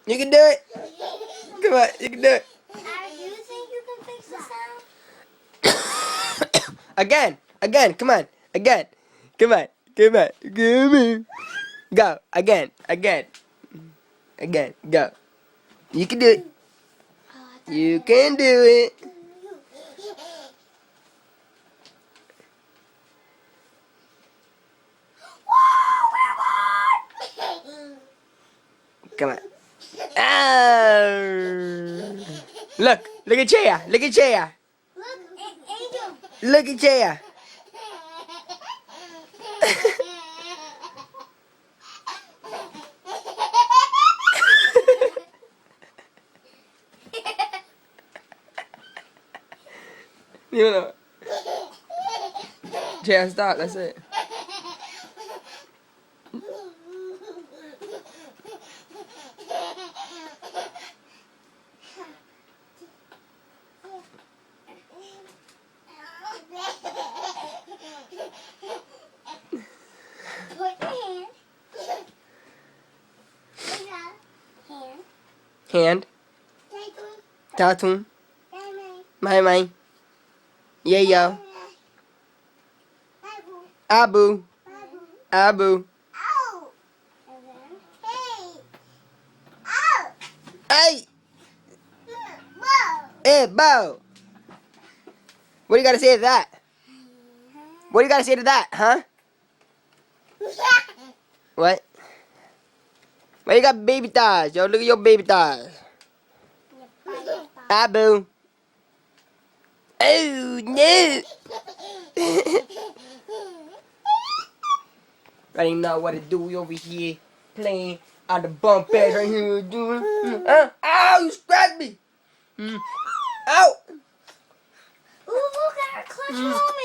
You can do it. Come on, you can do it. Do you think you can fix the sound? Again, come on, again. Come on. Go, again, go. You can do it. You can do it. Come on. Oh. Look at Jaya. Look, Angel. Look at Jaya. You know. Jaya, stop. That's it. Put your hand. Hand. Hand. Tatum. Mai. Yeah, yo. Abu. Ow. And then, hey. Hey. Whoa. Hey, Bo. What do you got to say to that? What do you got to say to that, huh? What? Why you got baby thighs, yo? Look at your baby thighs. Abu. Oh, no. I didn't know what to do. We over here playing on the bump bed right here. Doing. Ow, you scratched me. Ow. Ooh, look at her clutch moment.